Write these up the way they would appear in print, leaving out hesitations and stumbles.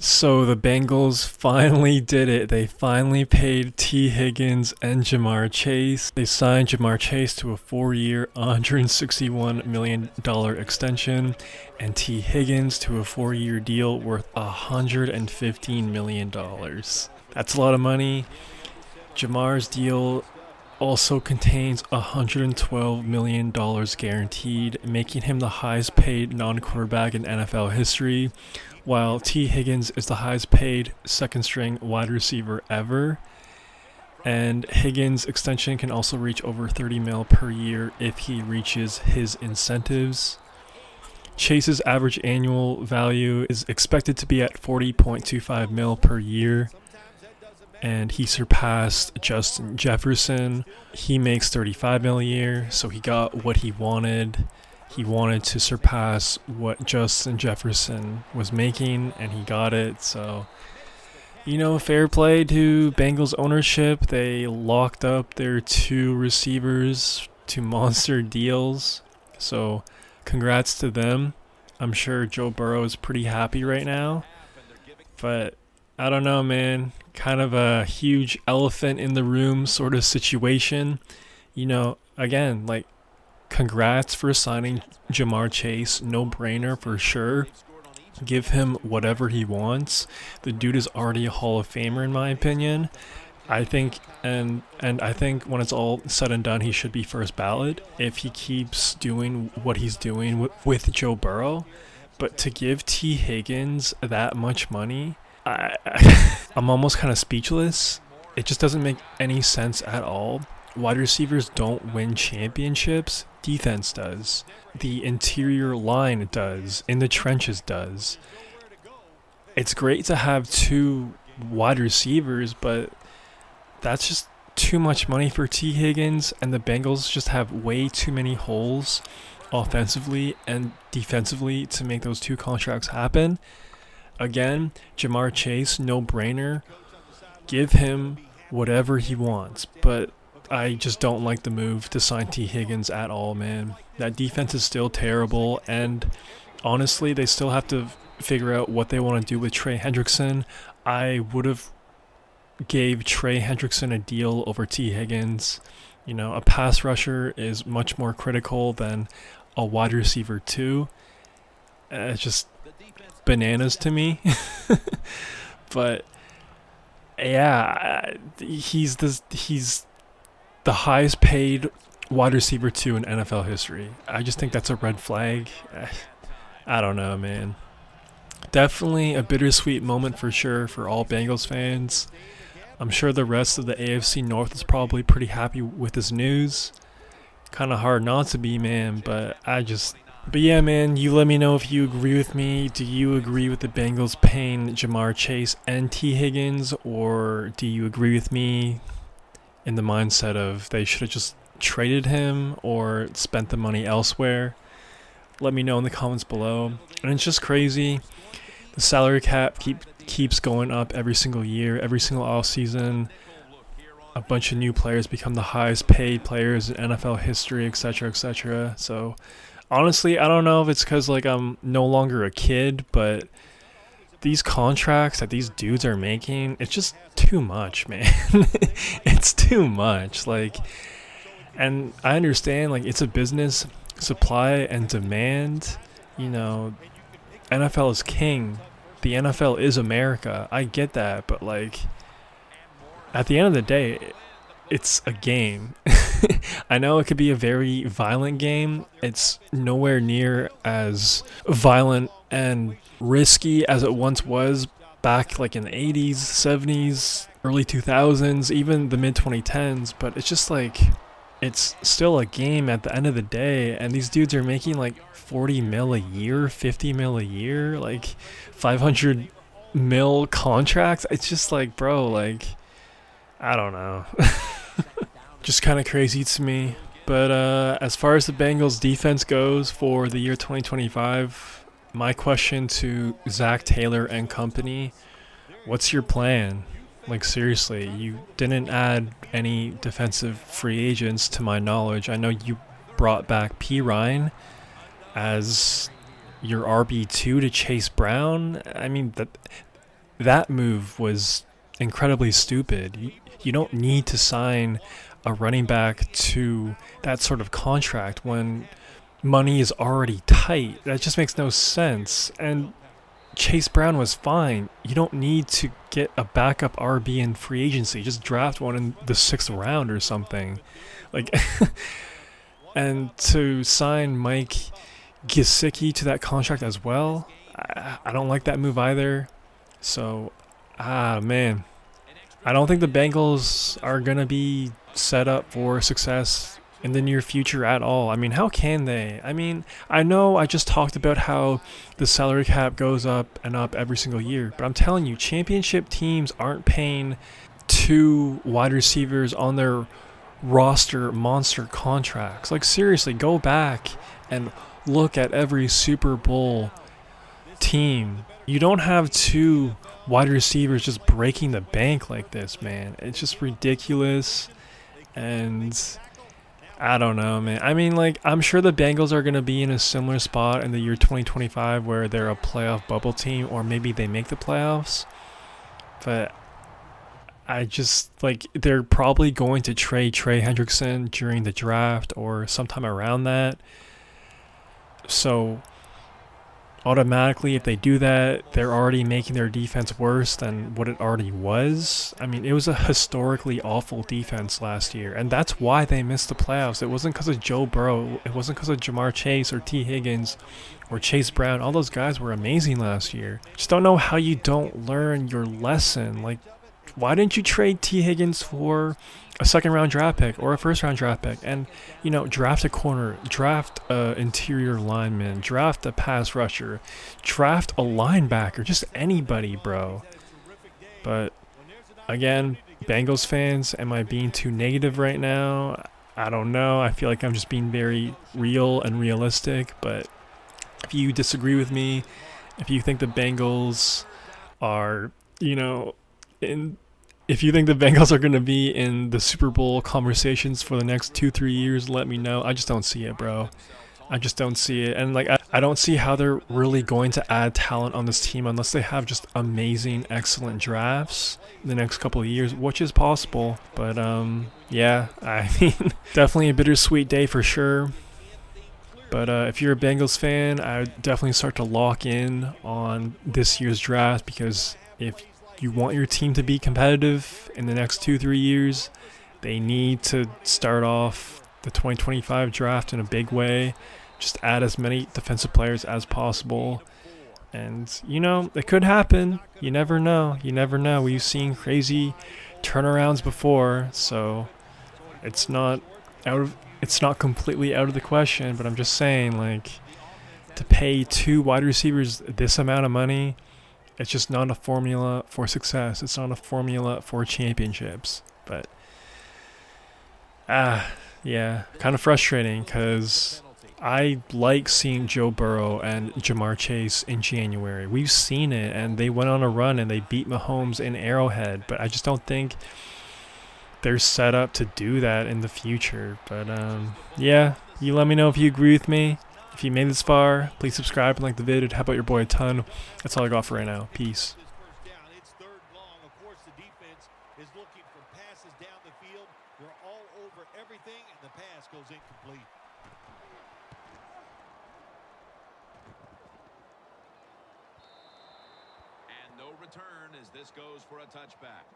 So the Bengals finally did it. They finally paid T. Higgins and Jamar Chase. They signed Jamar Chase to a 4-year, $161 million extension, and T. Higgins to a 4-year deal worth $115 million. That's a lot of money. Jamar's deal also contains $112 million guaranteed, making him the highest paid non-quarterback in NFL history, while T. Higgins is the highest paid second string wide receiver ever. And Higgins' extension can also reach over $30 million per year if he reaches his incentives. Chase's average annual value is expected to be at $40.25 million per year, and he surpassed Justin Jefferson. He makes $35 million a year, so he got what he wanted. He wanted to surpass what Justin Jefferson was making, and he got it. So, fair play to Bengals ownership. They locked up their two receivers to monster deals. So, congrats to them. I'm sure Joe Burrow is pretty happy right now. But I don't know, man. Kind of a huge elephant in the room sort of situation. Again, congrats for signing Jamar Chase. No brainer for sure. Give him whatever he wants. The dude is already a Hall of Famer in my opinion. I think and I think when it's all said and done, he should be first ballot if he keeps doing what he's doing with Joe Burrow. But to give T. Higgins that much money, I'm almost kind of speechless. It just doesn't make any sense at all. Wide receivers don't win championships. Defense does. The interior line does. In the trenches does. It's great to have two wide receivers, but that's just too much money for T. Higgins, and the Bengals just have way too many holes offensively and defensively to make those two contracts happen. Again, Jamar Chase, no brainer. Give him whatever he wants, but I just don't like the move to sign T. Higgins at all, man. That defense is still terrible, and honestly, they still have to figure out what they want to do with Trey Hendrickson. I would have gave Trey Hendrickson a deal over T. Higgins. A pass rusher is much more critical than a wide receiver too. It's just bananas to me. But yeah, he's the highest paid wide receiver 2 in NFL history. I just think that's a red flag. I don't know, man. Definitely a bittersweet moment for sure for all Bengals fans. I'm sure the rest of the AFC North is probably pretty happy with this news. Kind of hard not to be, man, but yeah, man, you let me know if you agree with me. Do you agree with the Bengals paying Jamar Chase and T. Higgins, or do you agree with me in the mindset of they should have just traded him or spent the money elsewhere? Let me know in the comments below. And it's just crazy. The salary cap keeps going up every single year, every single offseason. A bunch of new players become the highest paid players in NFL history, etc., etc. So honestly, I don't know if it's because I'm no longer a kid, but these contracts that these dudes are making, it's just too much, man. It's too much. And I understand it's a business, supply and demand. NFL is king. The NFL is America. I get that, but at the end of the day, it's a game. I know it could be a very violent game. It's nowhere near as violent and risky as it once was back in the 80s, 70s, early 2000s, even the mid 2010s. But it's just it's still a game at the end of the day. And these dudes are making $40 million a year, $50 million a year, $500 million contracts. It's just bro, I don't know. Just kind of crazy to me. But as far as the Bengals defense goes for the year 2025, my question to Zach Taylor and company, what's your plan? Seriously, you didn't add any defensive free agents to my knowledge. I know you brought back P. Ryan as your RB2 to Chase Brown. I mean, that move was incredibly stupid. You don't need to sign a running back to that sort of contract when money is already tight. That just makes no sense. And Chase Brown was fine. You don't need to get a backup RB in free agency. Just draft one in the 6th round or something. Like, and to sign Mike Gesicki to that contract as well, I don't like that move either. So, man, I don't think the Bengals are gonna be set up for success in the near future at all. I mean, how can they? I mean, I know I just talked about how the salary cap goes up and up every single year, but I'm telling you, championship teams aren't paying 2 wide receivers on their roster monster contracts. Like, seriously, go back and look at every Super Bowl team. You don't have 2 wide receivers just breaking the bank like this, man. It's just ridiculous. And I don't know, man. I mean, like, I'm sure the Bengals are going to be in a similar spot in the year 2025 where they're a playoff bubble team, or maybe they make the playoffs. But I just, like, they're probably going to trade Trey Hendrickson during the draft or sometime around that. So automatically, if they do that, they're already making their defense worse than what it already was. I mean, it was a historically awful defense last year, and that's why they missed the playoffs. It wasn't because of Joe Burrow. It wasn't because of Jamar Chase or T. Higgins or Chase Brown. All those guys were amazing last year. Just don't know how you don't learn your lesson. Like, why didn't you trade T. Higgins for a 2nd-round draft pick or a 1st-round draft pick, and draft a corner, draft a interior lineman, draft a pass rusher, draft a linebacker, just anybody, bro. But again, Bengals fans, am I being too negative right now? I don't know. I feel like I'm just being very real and realistic. But if you disagree with me, if you think the Bengals are, in if you think the Bengals are going to be in the Super Bowl conversations for the next 2-3 years, let me know. I just don't see it, bro. I just don't see it. And, like, I don't see how they're really going to add talent on this team unless they have just amazing, excellent drafts in the next couple of years, which is possible. But, yeah, I mean, definitely a bittersweet day for sure. But if you're a Bengals fan, I would definitely start to lock in on this year's draft, because if you want your team to be competitive in the next 2-3 years, they need to start off the 2025 draft in a big way. Just add as many defensive players as possible. And, it could happen. You never know. You never know. We've seen crazy turnarounds before, so it's not completely out of the question, but I'm just saying, like, to pay 2 wide receivers this amount of money, it's just not a formula for success. It's not a formula for championships. But, yeah, kind of frustrating, because I like seeing Joe Burrow and Jamar Chase in January. We've seen it, and they went on a run, and they beat Mahomes in Arrowhead. But I just don't think they're set up to do that in the future. But, yeah, you let me know if you agree with me. If you made this far, please subscribe and like the vid. It'd help out your boy a ton. That's all I got for right now. Peace. It's 3rd long. Of course, the defense is looking for passes down the field. They're all over everything, and the pass goes incomplete. And no return as this goes for a touchback.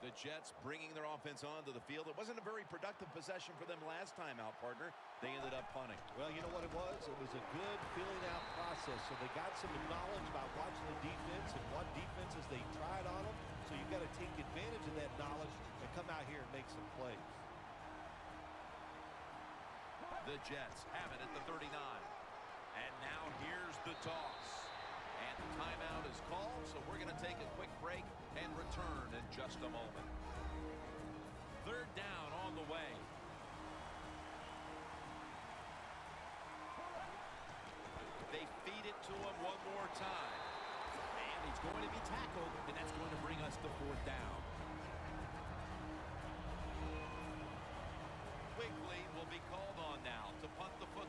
The Jets bringing their offense onto the field. It wasn't a very productive possession for them last time out, partner. They ended up punting. Well, you know what it was? It was a good filling out process. So they got some knowledge about watching the defense and what defenses they tried on them. So you've got to take advantage of that knowledge and come out here and make some plays. The Jets have it at the 39. And now here's the toss. And the timeout is called, so we're going to take a quick break and return in just a moment. 3rd down on the way. They feed it to him one more time. And he's going to be tackled, and that's going to bring us to 4th down. Quickly will be called on now to punt the football.